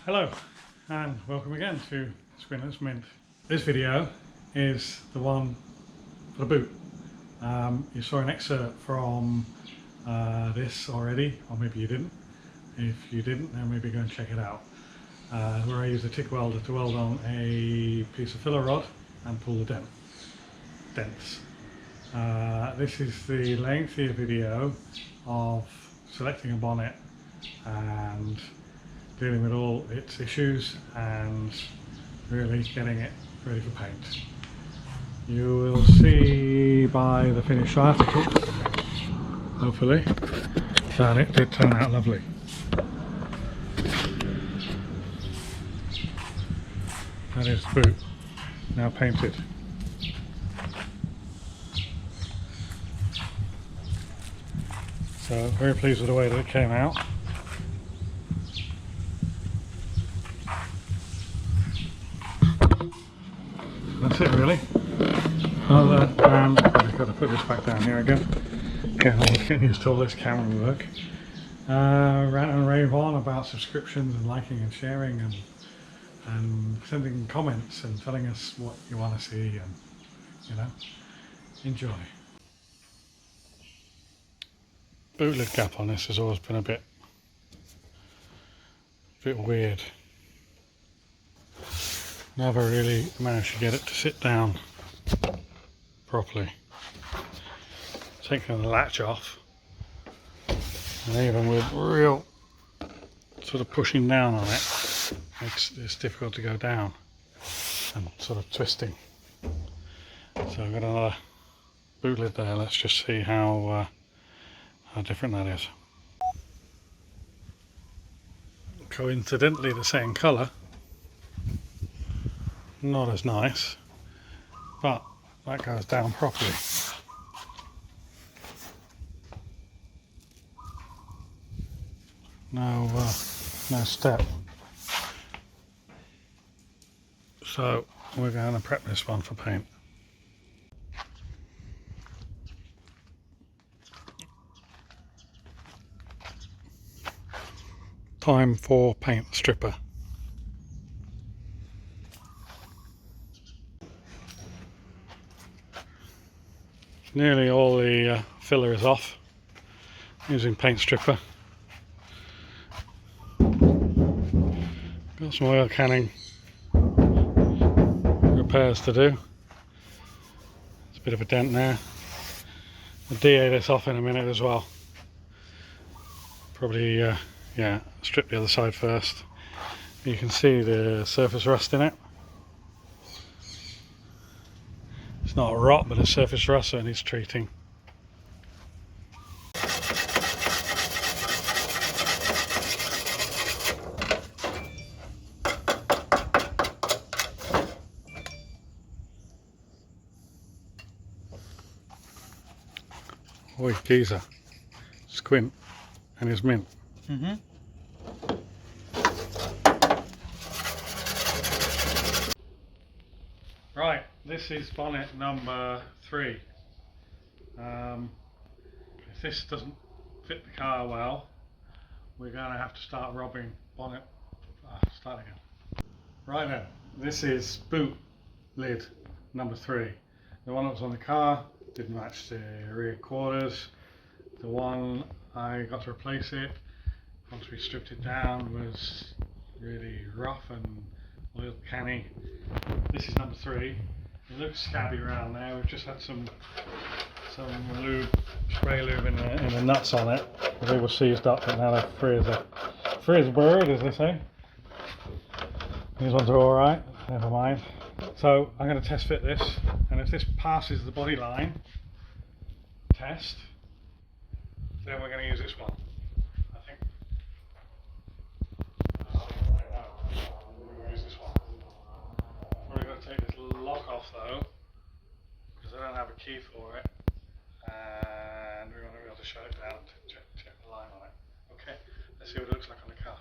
Hello and welcome again to Squinter's Mint. This video is the one for the boot. You saw an excerpt from this already, or maybe you didn't. If you didn't, then maybe go and check it out. Where I use a TIG welder to weld on a piece of filler rod and pull the dents. This is the lengthier video of selecting a bonnet and dealing with all its issues and really getting it ready for paint. You will see by the finished article, hopefully, that it did turn out lovely. That is the boot, now painted. So very pleased with the way that it came out. That's it really. Other than, I've got to put this back down here again. Getting used to all this camera work. Rant and rave on about subscriptions and liking and sharing and sending comments and telling us what you want to see, and you know, enjoy. Boot lid gap on this has always been a bit weird. Never really managed to get it to sit down properly. Taking the latch off, and even with real sort of pushing down on it, it's difficult to go down and sort of twisting. So I've got another boot lid there. Let's just see how different that is. Coincidentally the same colour. Not as nice, but that goes down properly. No step. So we're going to prep this one for paint. Time for paint stripper. Nearly all the filler is off using paint stripper. Got some oil canning repairs to do. There's a bit of a dent there. I'll DA this off in a minute as well. Probably yeah, strip the other side first. You can see the surface rust in it. It's not a rot, but a surface rust, so it needs treating. Oi, geezer. Squint and his mint. Right, this is bonnet number 3. If this doesn't fit the car well, we're going to have to start robbing bonnet. Start again. Right then, this is boot lid number 3. The one that was on the car didn't match the rear quarters. The one I got to replace it, once we stripped it down, was really rough and a little canny. This is number 3. It looks scabby around there. We've just had some lube, spray lube in the nuts on it. They were seized up, but now they're free as a bird, as they say. These ones are all right. Never mind. So I'm going to test fit this, and if this passes the body line test, then we're going to use this one. I think. We're going to use this one. We're going to take this lock off though, because I don't have a key for it, and we're going to be able to shut it down to check the line on it. Okay, let's see what it looks like on the car.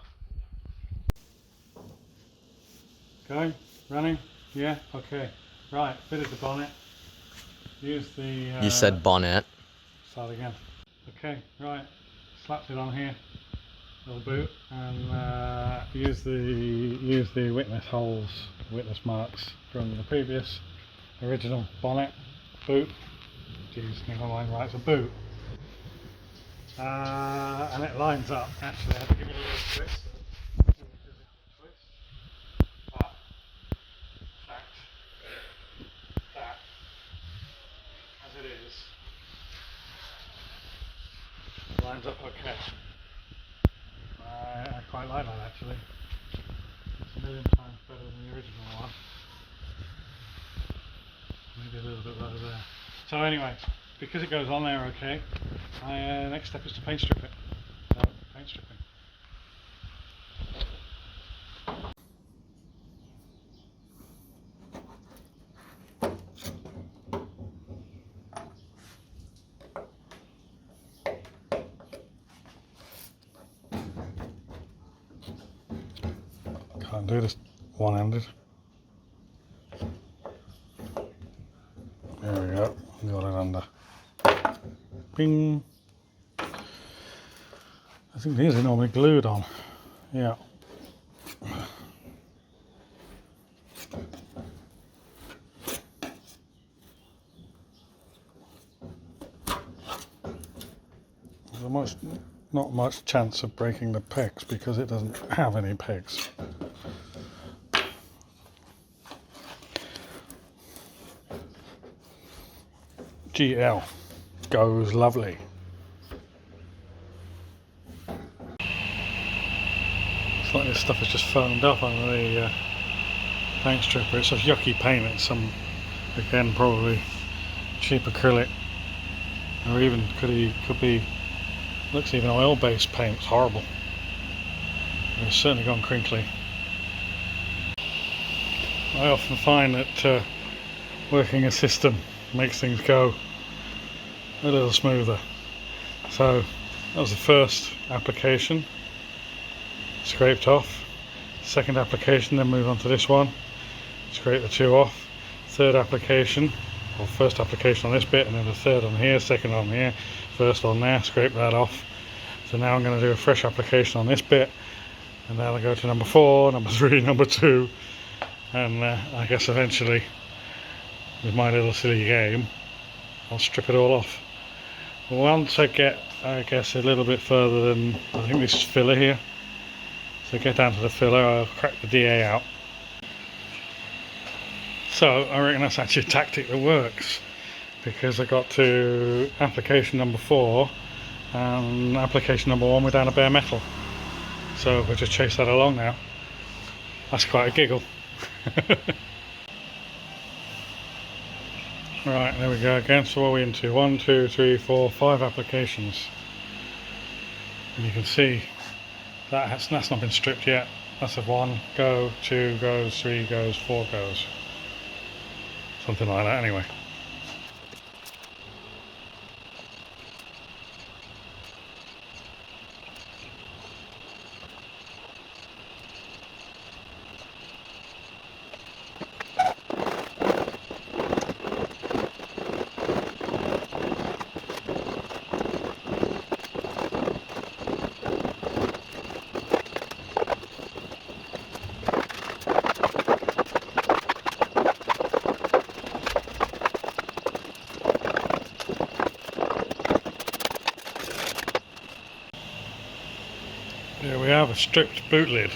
Going, running, yeah, okay. Right, fitted the bonnet. Use the. You said bonnet. Start again. Okay, right. Slapped it on here. little boot, and use the witness holes, witness marks from the previous original bonnet boot. Jeez, never mind, right, it's a boot. And it lines up. Actually, I have to give it a little twist. But that as it is, lines up okay. I quite like that actually. It's a million times better than the original one. Maybe a little bit better there. So anyway, because it goes on there okay, my next step is to paint strip it. So, paint stripping. Can't do this one-handed. There we go, got it under. Bing! I think these are normally glued on. Yeah. There's not much chance of breaking the pegs because it doesn't have any pegs. GL goes lovely. It's like this stuff is just foamed up on the paint stripper. It's a yucky paint. It's some, again, probably cheap acrylic, or even could be. Looks even oil-based paint. It's horrible. It's certainly gone crinkly. I often find that working a system makes things go a little smoother. So that was the first application, scraped off. Second application, then move on to this one, scrape the two off. Third application, or first application on this bit, and then the third on here, second on here, first on there, scrape that off. So now I'm going to do a fresh application on this bit, and then I'll go to number 4, number 3, number 2, and I guess eventually, with my little silly game, I'll strip it all off. Once I get, I guess, a little bit further than, I think this is filler here, so get down to the filler, I'll crack the DA out. So I reckon that's actually a tactic that works, because I got to application number 4 and application number 1 we're down to bare metal. So we'll just chase that along now. That's quite a giggle. Right, there we go again. So what are we into? 1, 2, 3, 4, 5 applications. And you can see that's not been stripped yet. That's a 1 go, 2 goes, 3 goes, 4 goes. Something like that anyway. Here we have a stripped boot lid.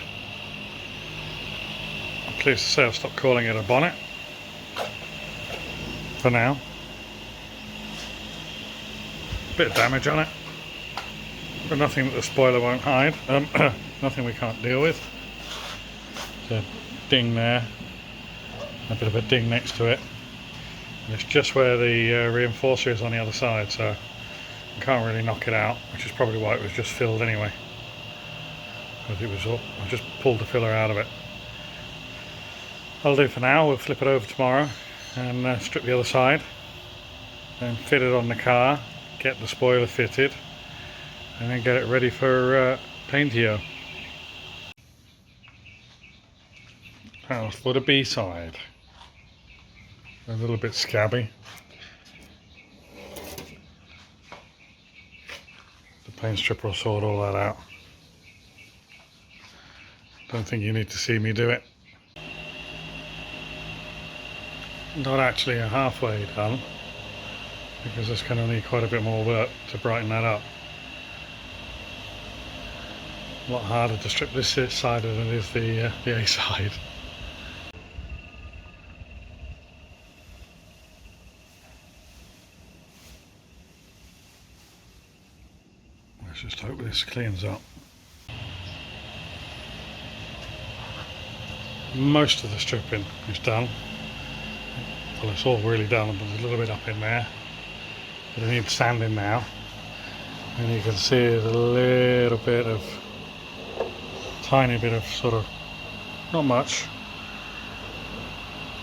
I'm pleased to say I've stopped calling it a bonnet for now. Bit of damage on it, but nothing that the spoiler won't hide. Nothing we can't deal with. There's a ding there, a bit of a ding next to it, and it's just where the reinforcer is on the other side, so I can't really knock it out, which is probably why it was just filled anyway. Because it was up, I just pulled the filler out of it. I'll do for now. We'll flip it over tomorrow and strip the other side, and fit it on the car, get the spoiler fitted, and then get it ready for paintio. Now for the B side. A little bit scabby. The paint stripper will sort all that out. Don't think you need to see me do it. Not actually halfway done, because it's going to need quite a bit more work to brighten that up. A lot harder to strip this side than it is the A side. Let's just hope this cleans up. Most of the stripping is done. Well, it's all really done, but there's a little bit up in there. But it needs sanding now. And you can see there's a little bit of, tiny bit of sort of, not much,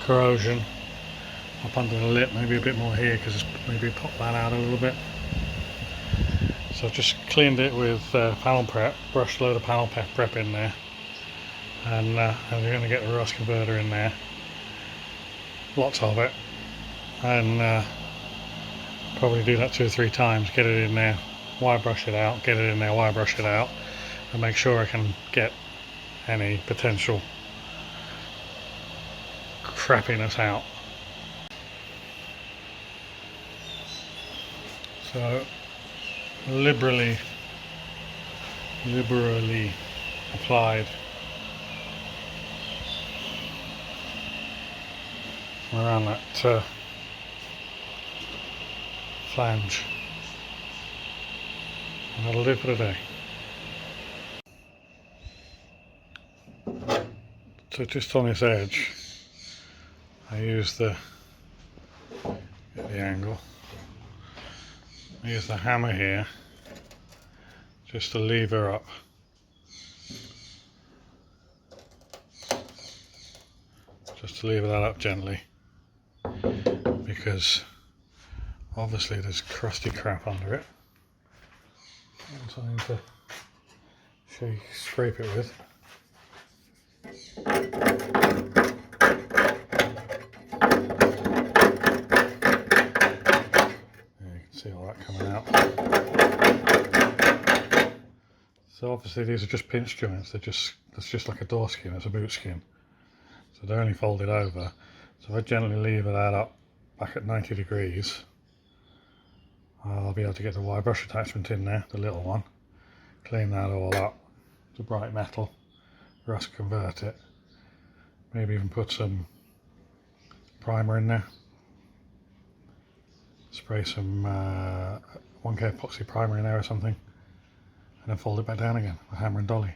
corrosion up under the lip. Maybe a bit more here because it's maybe popped that out a little bit. So I've just cleaned it with panel prep, brushed a load of panel prep in there. And we're going to get the rust converter in there, lots of it, and probably do that 2 or 3 times, get it in there, wire brush it out, get it in there, wire brush it out, and make sure I can get any potential crappiness out. So liberally applied around that flange, and that'll do for today. So just on this edge I use the angle, I use the hammer here just to lever up. Just to lever that up gently, because obviously there's crusty crap under it. Something to scrape it with. There you can see all that coming out. So obviously these are just pinch joints. That's just like a door skin. It's a boot skin. So they're only folded over. So if I gently lever that up back at 90 degrees, I'll be able to get the wire brush attachment in there, the little one, clean that all up to bright metal, rust convert it, maybe even put some primer in there, spray some 1K epoxy primer in there or something, and then fold it back down again with hammer and dolly.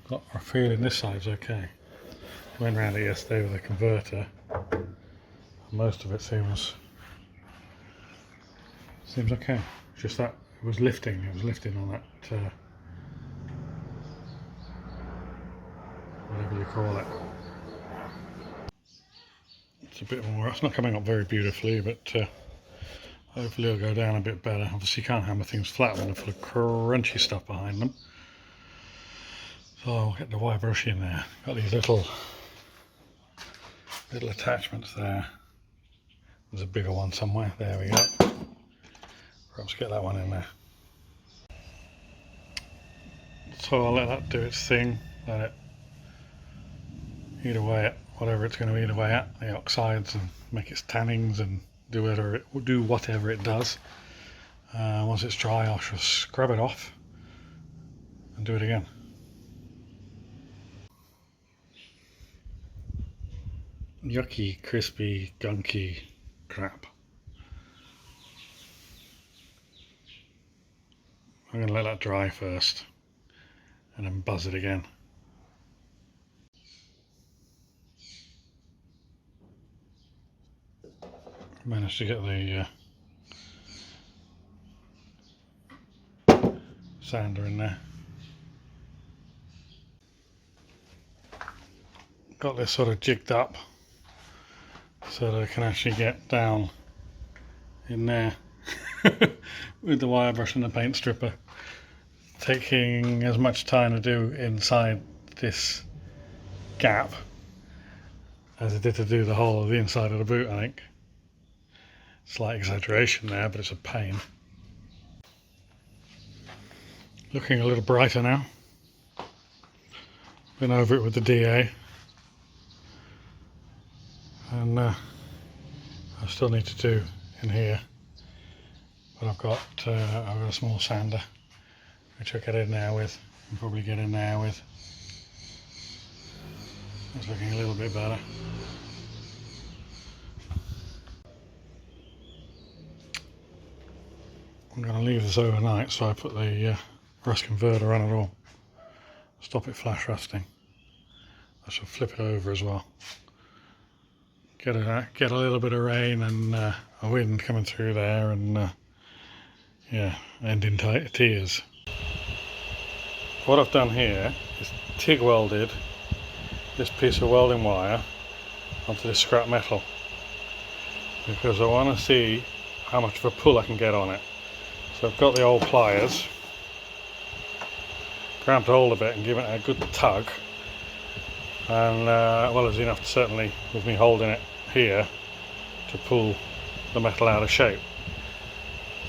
Got a feeling this side's okay. Went round it yesterday with a converter. Most of it seems okay. It's just that it was lifting on that whatever you call it. It's a bit more, it's not coming up very beautifully, but hopefully it'll go down a bit better. Obviously you can't hammer things flat when they're full of crunchy stuff behind them. So I'll get the wire brush in there. Got these little attachments there. There's a bigger one somewhere. There we go. Perhaps get that one in there. So I'll let that do its thing. Let it eat away at whatever it's going to eat away at, the oxides, and make its tannings and do whatever it does. Once it's dry, I shall scrub it off and do it again. Yucky, crispy, gunky crap. I'm going to let that dry first and then buzz it again. Managed to get the sander in there. Got this sort of jigged up so that I can actually get down in there with the wire brush and the paint stripper, taking as much time to do inside this gap as it did to do the whole of the inside of the boot, I think. Slight exaggeration there, but it's a pain. Looking a little brighter now. Been over it with the DA, and I still need to do in here, but I've got a small sander which I'll get in there with, and probably get in there with. It's looking a little bit better. I'm going to leave this overnight, so I put the rust converter on it all. Stop it flash rusting. I shall flip it over as well. Get a little bit of rain and a wind coming through there, and yeah, end in tears. What I've done here is TIG welded this piece of welding wire onto this scrap metal, because I want to see how much of a pull I can get on it. So I've got the old pliers, grabbed hold of it and given it a good tug, and well, it's enough certainly with me holding it here to pull the metal out of shape.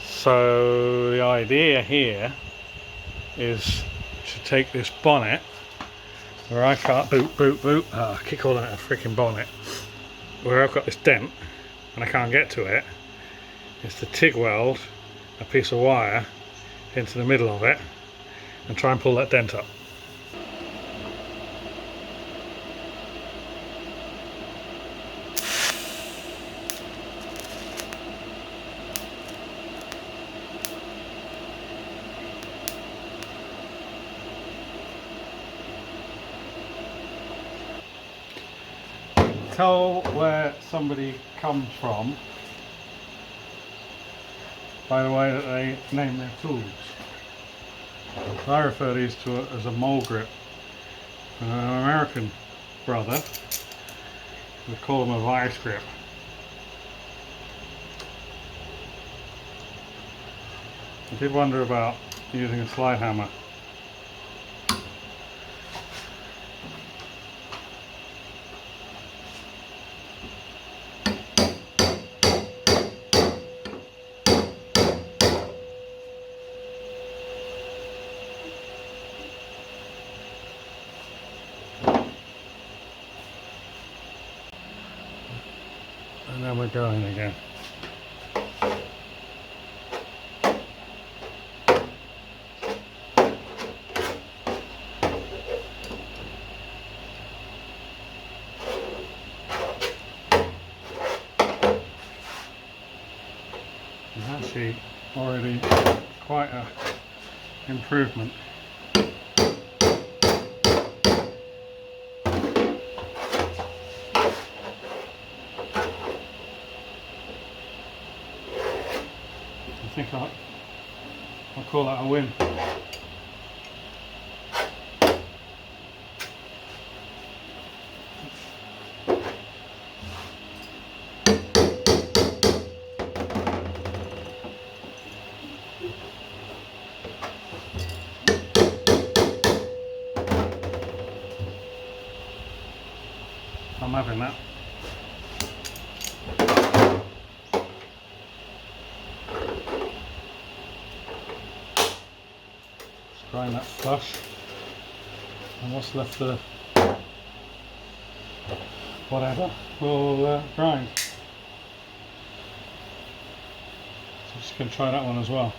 So the idea here is to take this bonnet, where I can't I keep calling it a freaking bonnet, where I've got this dent and I can't get to it, is to TIG weld a piece of wire into the middle of it and try and pull that dent up. Tell where somebody comes from by the way that they name their tools. I refer these to as a mole grip. An American brother would call them a vice grip. I did wonder about using a slide hammer. And then we're going again. It's actually already quite an improvement. I think I'll call that a win. I'm having that. Grind that flush, and what's left of whatever we'll grind. So just going to try that one as well.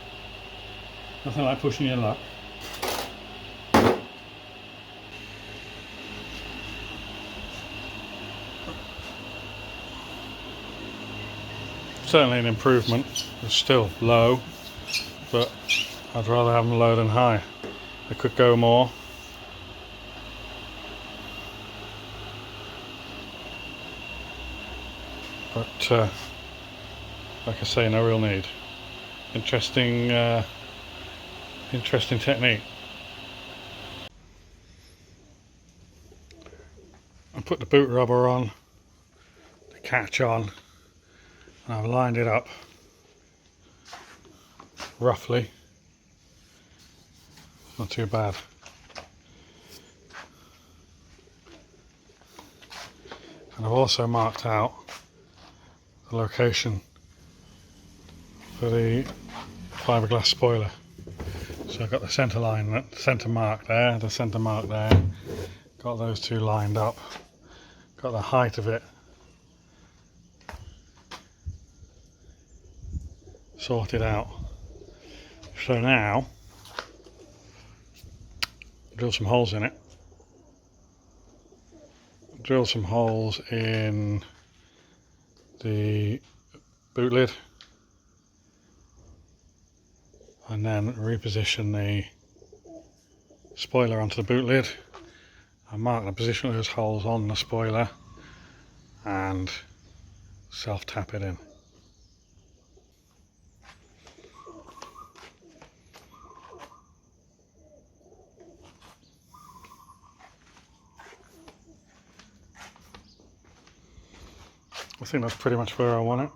Nothing like pushing your luck. Certainly an improvement. It's still low, but I'd rather have them low than high. I could go more. But like I say, no real need. Interesting technique. I put the boot rubber on, the catch on, and I've lined it up roughly. Not too bad. And I've also marked out the location for the fiberglass spoiler. So I've got the centre line, the centre mark there, the centre mark there. Got those two lined up. Got the height of it sorted out. So now, drill some holes in it. Drill some holes in the boot lid. And then reposition the spoiler onto the boot lid. And mark the position of those holes on the spoiler. And self-tap it in. I think that's pretty much where I want it.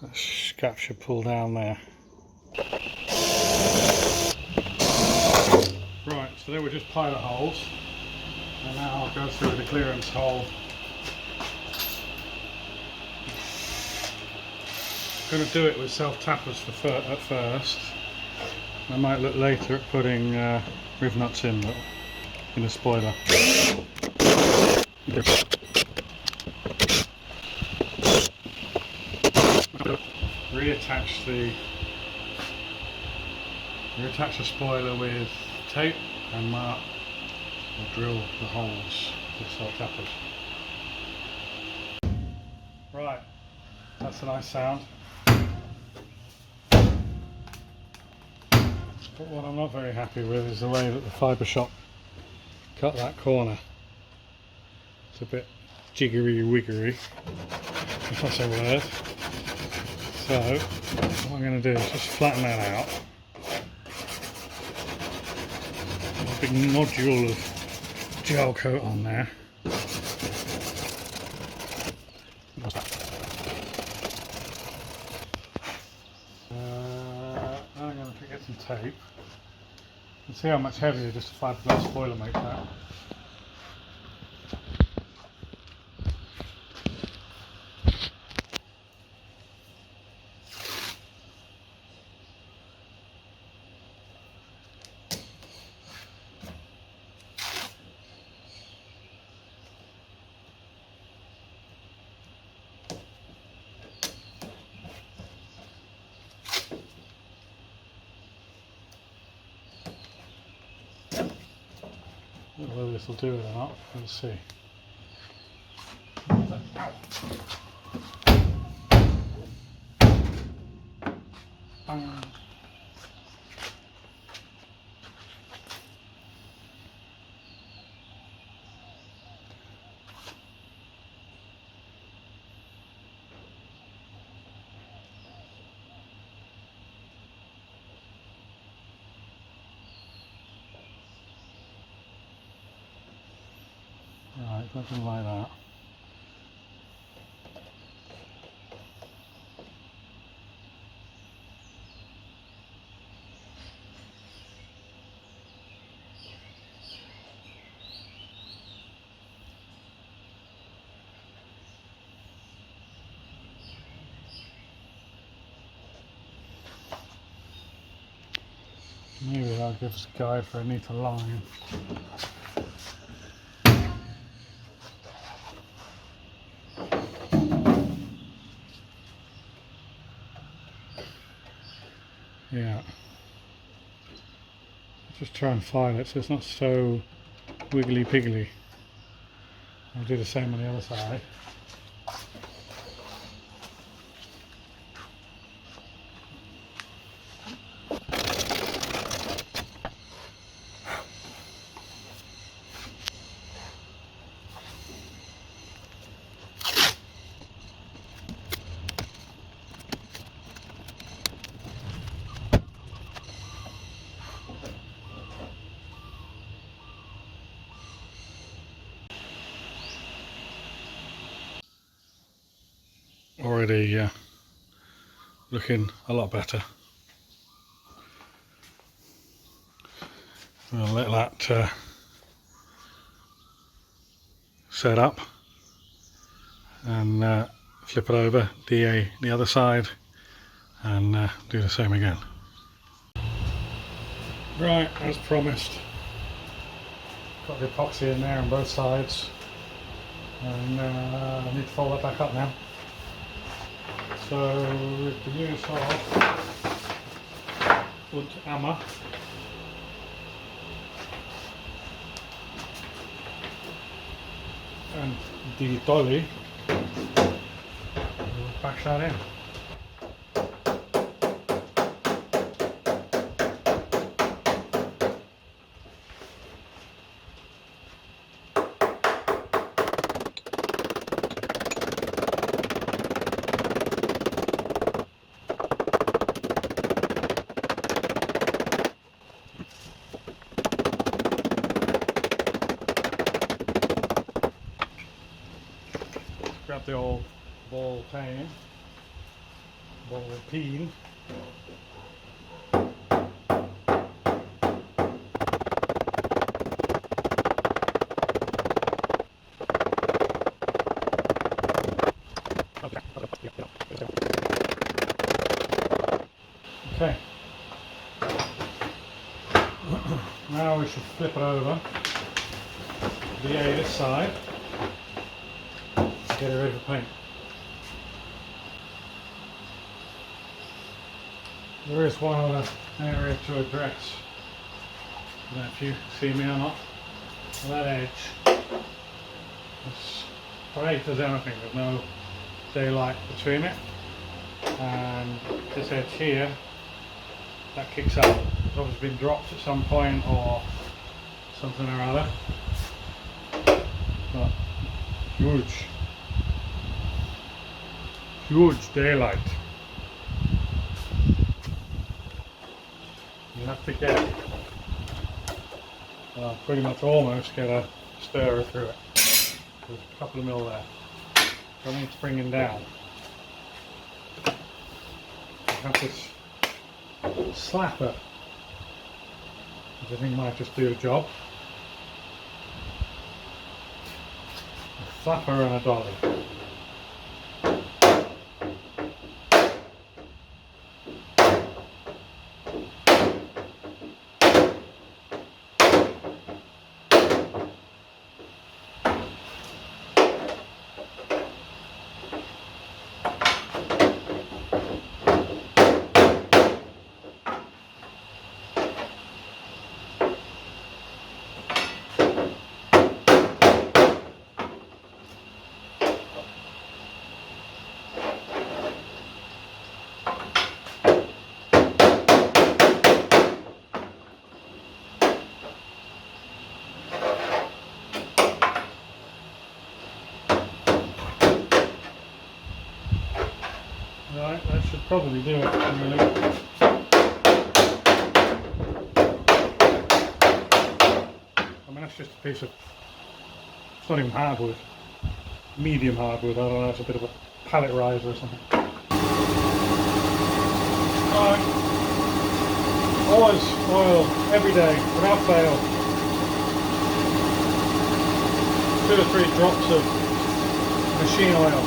That cap should pull down there. Right, so they were just pilot holes, and now I'll go through the clearance hole. I'm going to do it with self-tappers at first. I might look later at putting riv nuts in the spoiler. Reattach the spoiler with tape and mark or drill the holes with self-tappers. Right, that's a nice sound. But what I'm not very happy with is the way that the fibre shop cut that corner. It's a bit jiggery wiggery, if that's a word. So what I'm going to do is just flatten that out. There's a big nodule of gel coat on there. Now I'm going to get some tape. You can see how much heavier just a fiberglass spoiler makes that. I don't know whether this will do it or not, we'll see. Bang. Right, something like that. Maybe that'll give us a guide for a neater line. Yeah. Just try and file it so it's not so wiggly piggly. I'll do the same on the other side. Already looking a lot better. We'll let that set up and flip it over, DA the other side, and do the same again. Right, as promised, got the epoxy in there on both sides, and I need to fold that back up now. So with the use of wood hammer, and the dolly, we'll bash that in. Grab the old ball peen. Okay. Now we should flip it over. DA this side. Get it ready for paint. There is one other area to address. I don't know if you see me or not. That edge is straight as anything, there's no daylight between it. And this edge here, that kicks out. It's obviously been dropped at some point or something or other. But huge daylight. You have to get pretty much almost get a stirrer through it. There's a couple of mil there. So I need to bring it down. I have this slapper, which I think might just do the job. A flapper and a dolly. Right, that should probably do it, really. I mean, that's just a piece of, it's not even hardwood, medium hardwood, I don't know, it's a bit of a pallet riser or something. Right, always oil, every day, without fail. 2 or 3 drops of machine oil.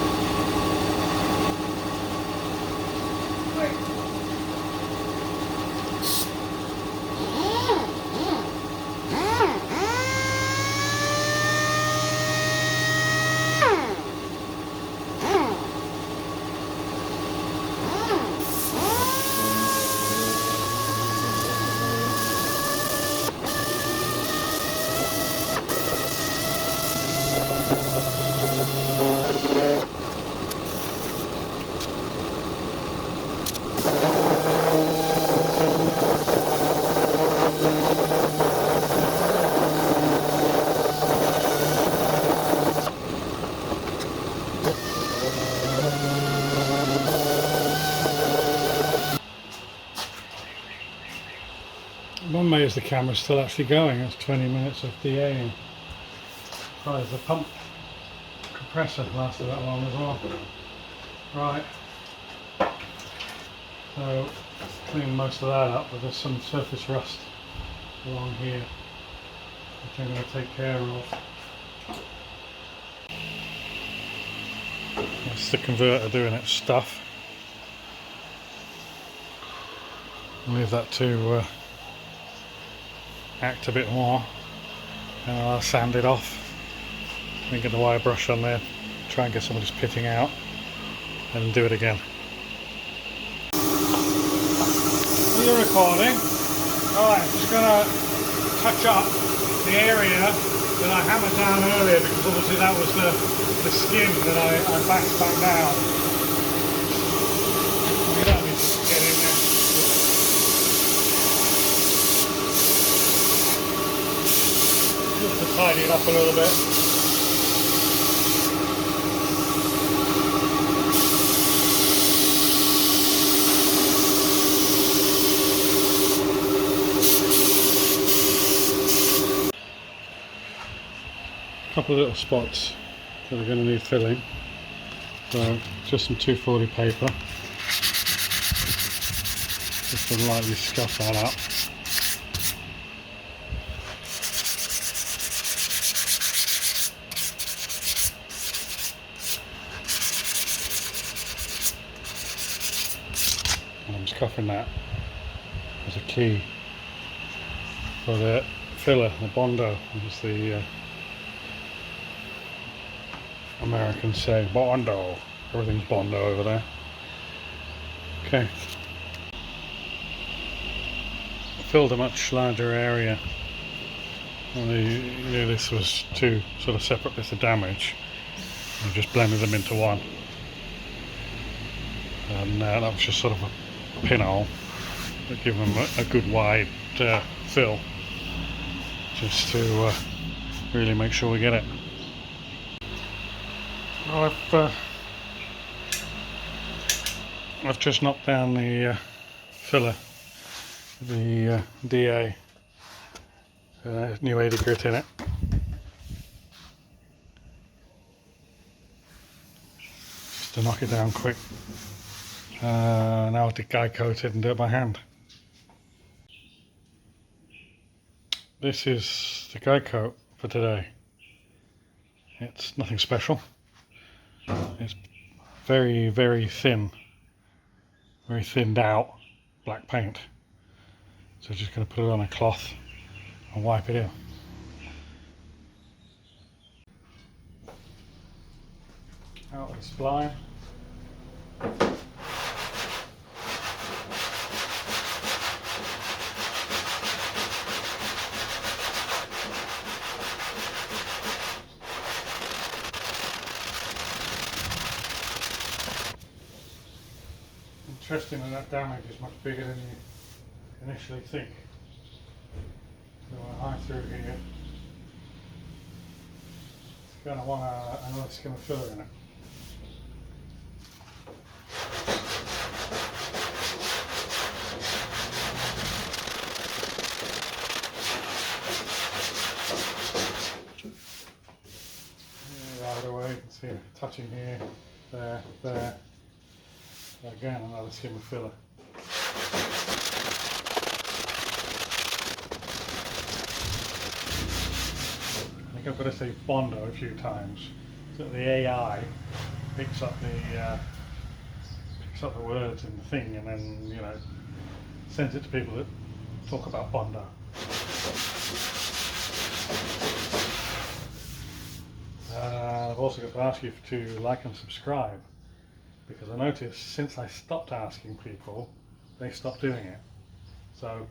One way is the camera's still actually going, that's 20 minutes of DAing. Surprised the pump compressor lasted that long as well. Right, so clean most of that up, but there's some surface rust along here which I'm going to take care of. That's the converter doing its stuff. Leave that to act a bit more, and I'll sand it off and get the wire brush on there, try and get some of this pitting out, and do it again. Are you recording? Alright, I'm just going to touch up the area that I hammered down earlier, because obviously that was the skin that I bashed back down. You don't need to get in there. Just to tidy it up a little bit. Couple of little spots that are going to need filling, so just some 240 paper, just to lightly scuff that up. And I'm scuffing that as a key for the filler, the Bondo, which is the Americans say Bondo. Everything's Bondo over there. Okay. Filled a much larger area. This was two sort of separate bits of damage. I just blended them into one. And that was just sort of a pinhole that give them a good wide fill, just to really make sure we get it. Well, I've just knocked down the filler, the DA, new 80 grit in it. Just to knock it down quick. Now I'll guy coat it and do it by hand. This is the guy coat for today. It's nothing special. It's very, very thin, very thinned out black paint. So just going to put it on a cloth and wipe it in. Out with the spline. Interesting that damage is much bigger than you initially think. So I eye through here. It's going to want another skim of filler in it. Right away, you can see it touching here, there, there. Again, another skim of filler. I think I've got to say Bondo a few times so that the AI picks up the words in the thing, and then sends it to people that talk about Bondo. I've also got to ask you to like and subscribe, because I noticed since I stopped asking people, they stopped doing it. So,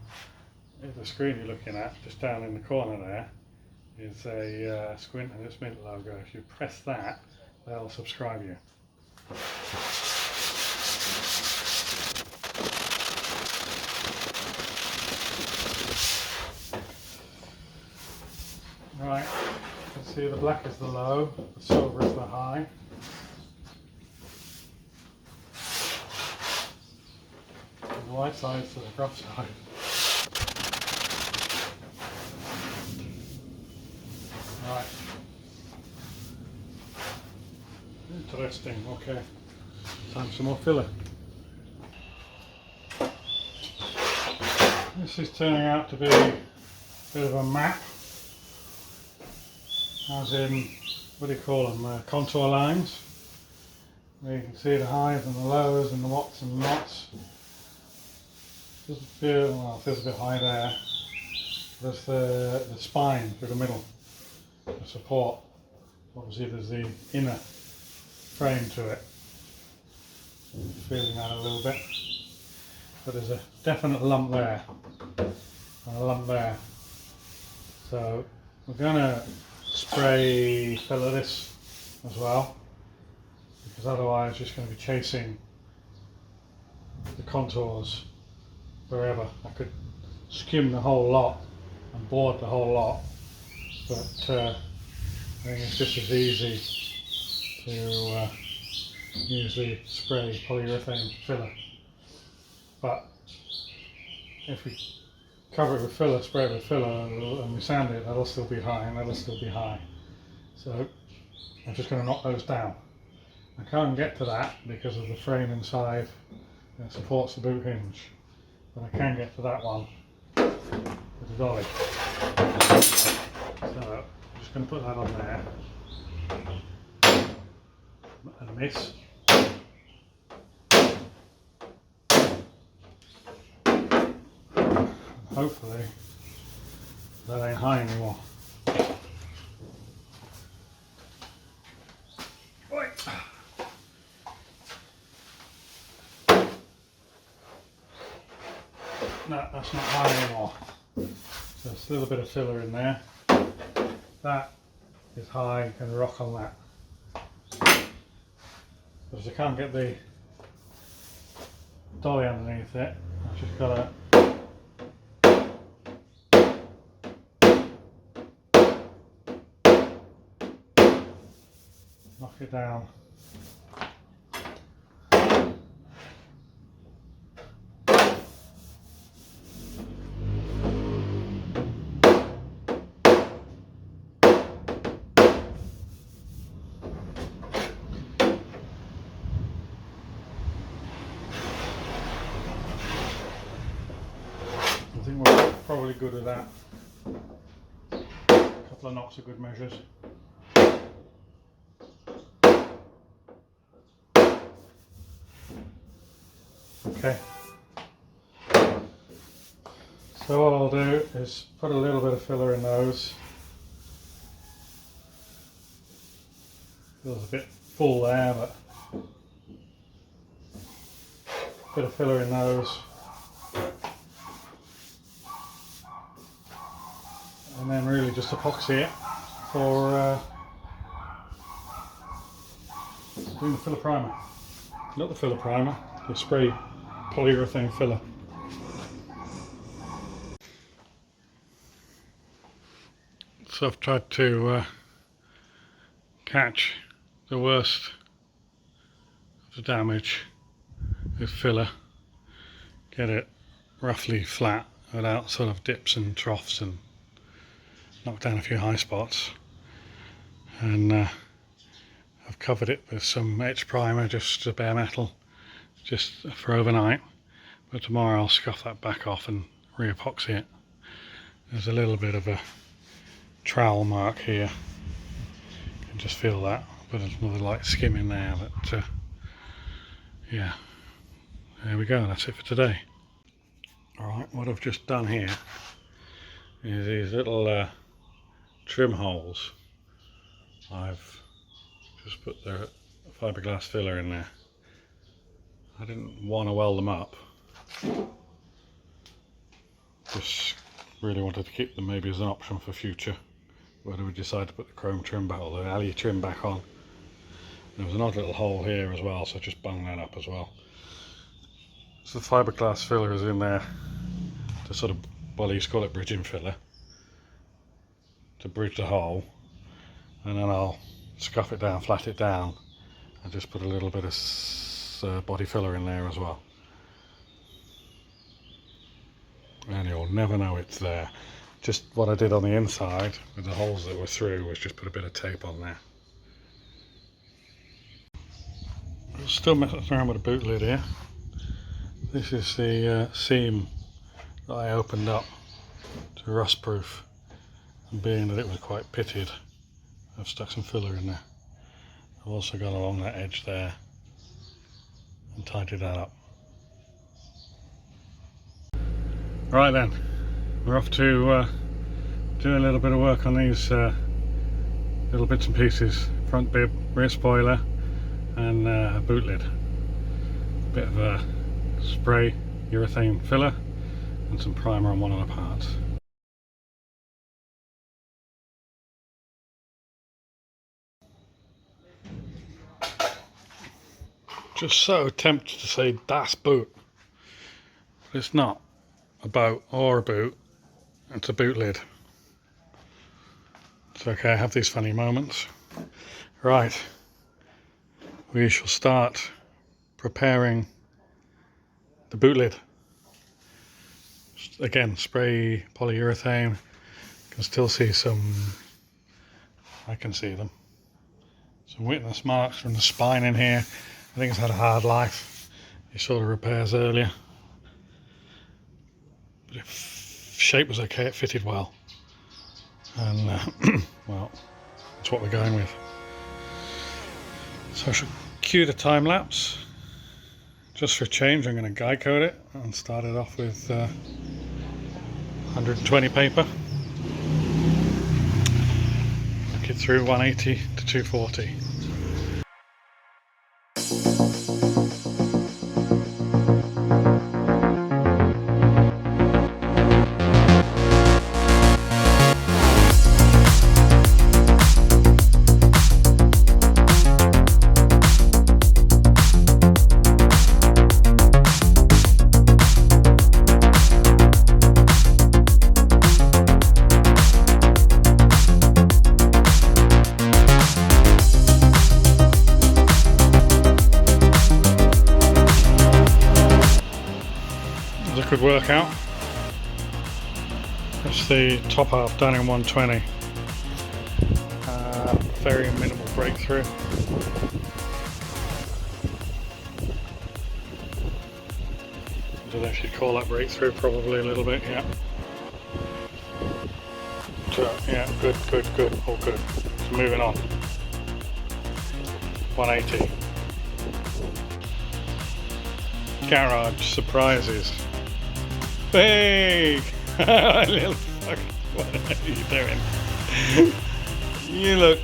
the screen you're looking at, just down in the corner there, is a Squint and its Mint logo. If you press that, they'll subscribe you. Right, you can see the black is the low, the silver is the high. The white side to the rough side. Right. Interesting, okay. Time for some more filler. This is turning out to be a bit of a map. As in, what do you call them, contour lines. There you can see the highs and the lows and the what's and knots. Doesn't feel, well, it feels a bit high there. There's the spine through the middle, the support. Obviously there's the inner frame to it. Feeling that a little bit. But there's a definite lump there and a lump there. So we're going to spray filler this as well, because otherwise it's just going to be chasing the contours wherever. I could skim the whole lot and board the whole lot, but I think it's just as easy to use the spray polyurethane filler. But if we cover it with filler, spray it with filler, and we sand it, that'll still be high, and that'll still be high. So I'm just going to knock those down. I can't get to that because of the frame inside that supports the boot hinge, but I can get to that one with the dolly. So I'm just going to put that on there and this. Hopefully that ain't high anymore. Right. No, that's not high anymore. So there's a little bit of filler in there. That is high, you can rock on that. Because I can't get the dolly underneath it, I've just got to knock it down. I think we're probably good at that. A couple of knocks are good measures. Okay. So what I'll do is put a little bit of filler in those. Feels a bit full there, but a bit of filler in those. And then really just epoxy it for doing the filler primer. Not the filler primer, the spray polyurethane filler. So I've tried to catch the worst of the damage with filler, get it roughly flat without sort of dips and troughs, and knock down a few high spots. And I've covered it with some etch primer, just a bare metal, just for overnight. But tomorrow I'll scuff that back off and re-epoxy it. There's a little bit of a trowel mark here, you can just feel that, but there's another light skim in there. But yeah, there we go, that's it for today. Alright, what I've just done here is these little trim holes. I've just put the fiberglass filler in there. I didn't want to weld them up, just really wanted to keep them maybe as an option for future, whether we decide to put the chrome trim back or the alloy trim back on. There was an odd little hole here as well, so I just bunged that up as well. So the fiberglass filler is in there to sort of, well, I used to call it bridging filler, to bridge the hole, and then I'll scuff it down, flat it down, and just put a little bit of body filler in there as well. And you'll never know it's there. Just what I did on the inside with the holes that were through was just put a bit of tape on there. I'm still messing around with a boot lid here. This is the seam that I opened up to rust proof, and being that it was quite pitted, I've stuck some filler in there. I've also got along that edge there and tidy that up. Right then, we're off to do a little bit of work on these little bits and pieces. Front bib, rear spoiler and a boot lid. Bit of a spray urethane filler and some primer on one of the parts. Just so tempted to say das Boot, but it's not a boat or a boot, it's a boot lid. It's okay, I have these funny moments. Right, we shall start preparing the boot lid. Again, spray polyurethane. You can still see some, I can see them, some witness marks from the spine in here. I think it's had a hard life. You saw the repairs earlier. But shape was okay, it fitted well. And well, that's what we're going with. So I should cue the time lapse. Just for a change, I'm going to guide code it and start it off with 120 paper. Look it through 180 to 240. Could work out. That's the top half done in 120. Very minimal breakthrough. I don't know if you'd call that breakthrough, probably a little bit, yeah. So, yeah, good, all good. So moving on. 180. Garage surprises. Hey! Little fuck, what are you doing? You look,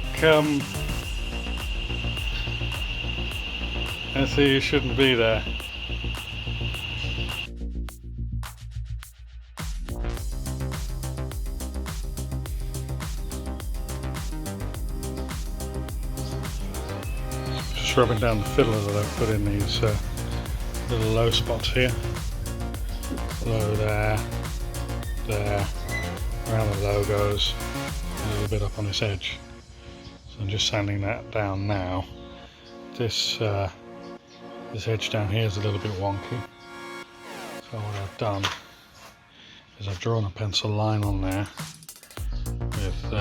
I see you shouldn't be there. Just rubbing down the filler that I've put in these little low spots here. Low there, around the logos, a little bit up on this edge. So I'm just sanding that down now. This edge down here is a little bit wonky. So what I've done is I've drawn a pencil line on there with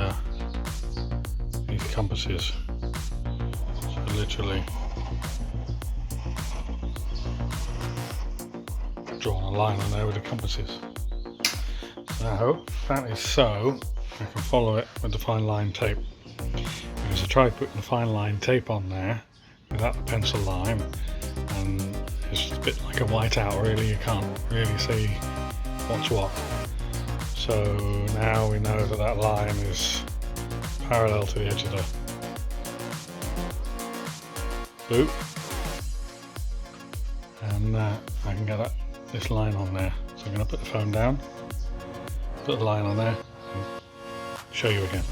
these compasses. So literally drawn a line on there with the compasses. So that is so I can follow it with the fine line tape, because I tried putting the fine line tape on there without the pencil line and it's just a bit like a whiteout really. You can't really see what's what. So now we know that that line is parallel to the edge of the boot, and I can get this line on there. So I'm going to put the phone down, put the line on there and show you again.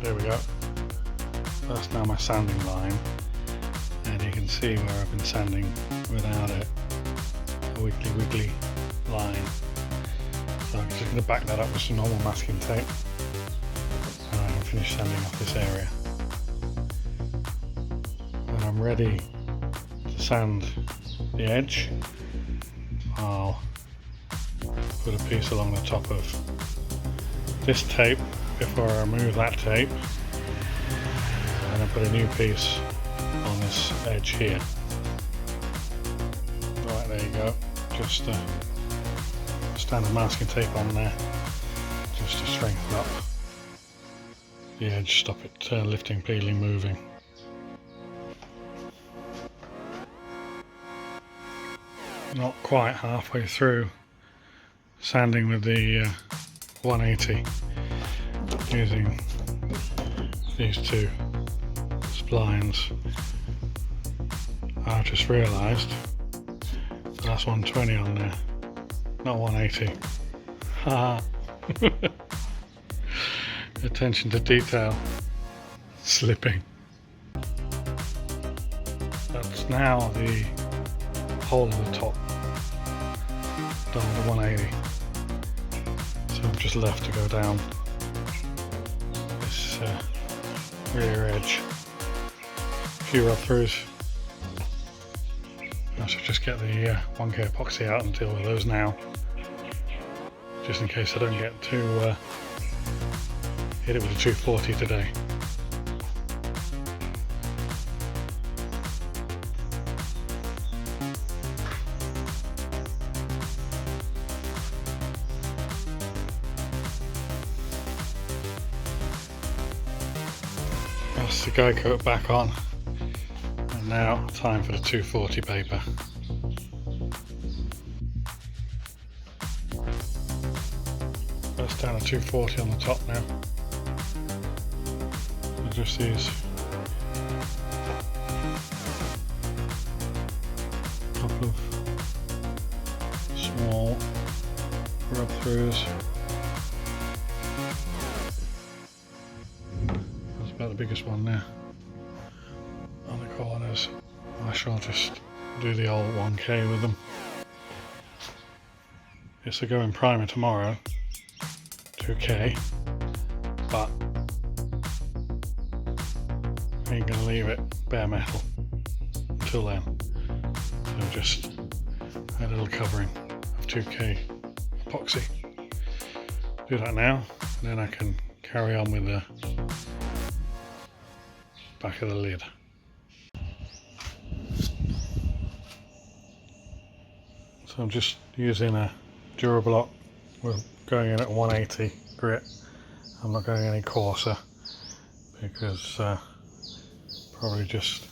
There we go. That's now my sanding line, and you can see where I've been sanding without it, a wiggly line. So I'm just going to back that up with some normal masking tape and I can finish sanding off this area. When I'm ready to sand the edge, I'll put a piece along the top of this tape before I remove that tape, and then put a new piece on this edge here. Right, there you go. Just standard masking tape on there, just to strengthen up the edge, stop it lifting, peeling, moving. not quite halfway through sanding with the 180 using these two splines. I just realised that's 120 on there, not 180. Haha. Attention to detail. Slipping. That's now the whole of the top done with the 180. So I'm just left to go down this rear edge. A few rub throughs. I should just get the 1K epoxy out and deal with those now, just in case I don't get to hit it with a 240 today. That's the guide coat back on, and now time for the 240 paper. That's down to 240 on the top now. So just these couple of small rub throughs. About the biggest one there on the corners. I shall just do the old 1K with them. It's a going primer tomorrow, 2K, but I ain't gonna leave it bare metal until then. So just a little covering of 2K epoxy. Do that now, and then I can carry on with the back of the lid. So I'm just using a Durablock. We're going in at 180 grit. I'm not going any coarser because probably just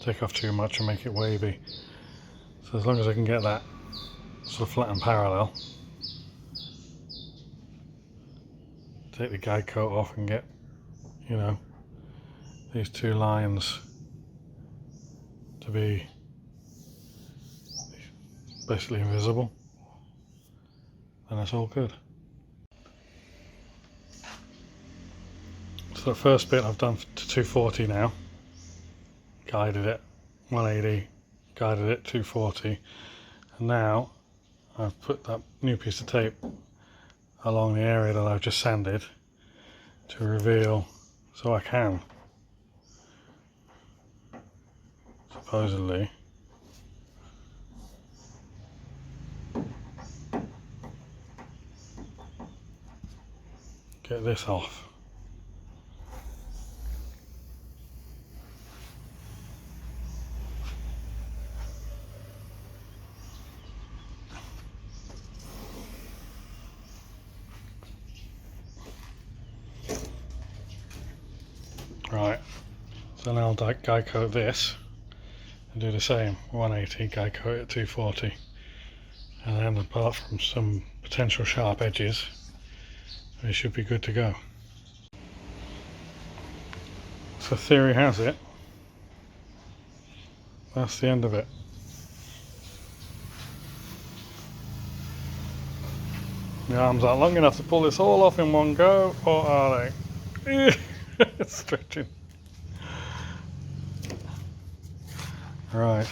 take off too much and make it wavy. So as long as I can get that sort of flat and parallel, take the guide coat off and get, you know, these two lines to be basically invisible, then it's all good. So the first bit I've done to 240 now, guided it 180, guided it 240, and now I've put that new piece of tape along the area that I've just sanded to reveal, so I can supposedly get this off. Right, so now I'll guide coat this and do the same 180, guide coat at 240, and then apart from some potential sharp edges, it should be good to go. So theory has it, that's the end of it. The arms aren't long enough to pull this all off in one go, or are they? It's stretching. Right.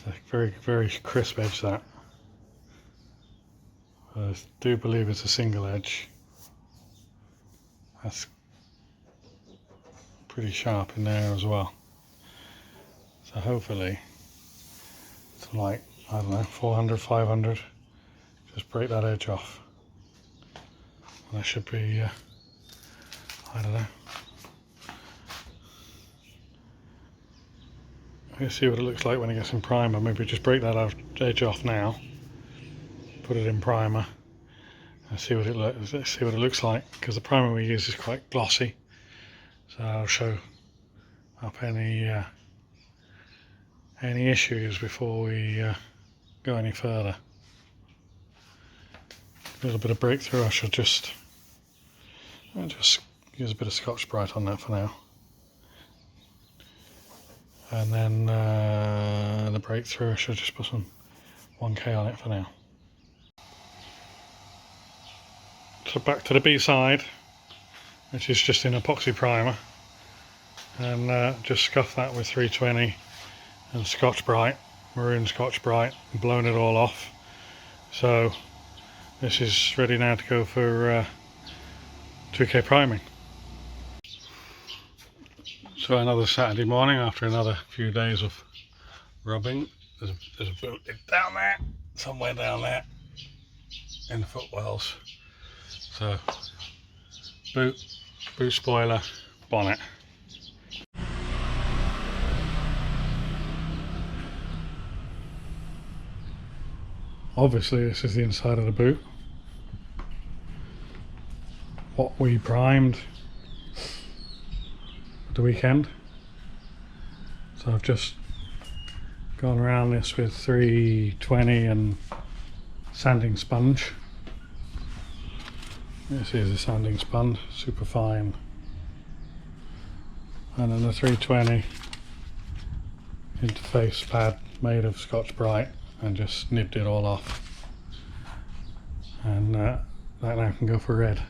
A very, very crisp edge that. I do believe it's a single edge. That's pretty sharp in there as well. So hopefully, it's like, I don't know, 400, 500. Just break that edge off. And that should be, I don't know. Let's see what it looks like when it gets in primer. Maybe just break that edge off now. Put it in primer and see what it looks like, because the primer we use is quite glossy, so I'll show up any any issues before we go any further. A little bit of breakthrough, I should just use a bit of Scotch-Brite on that for now. And then the breakthrough, I should just put some 1K on it for now. So back to the B side, which is just in epoxy primer, and just scuff that with 320 and Scotch-Brite, maroon Scotch-Brite, and blown it all off. So this is ready now to go for 2K priming. So another Saturday morning after another few days of rubbing. There's a boot lid down there, somewhere down there in the footwells. So boot spoiler, bonnet. Obviously this is the inside of the boot. What we primed at the weekend. So I've just gone around this with 320 and sanding sponge. This is a sanding sponge, super fine. And then the 320 interface pad made of Scotch-Brite, and just nibbed it all off. And that now can go for red.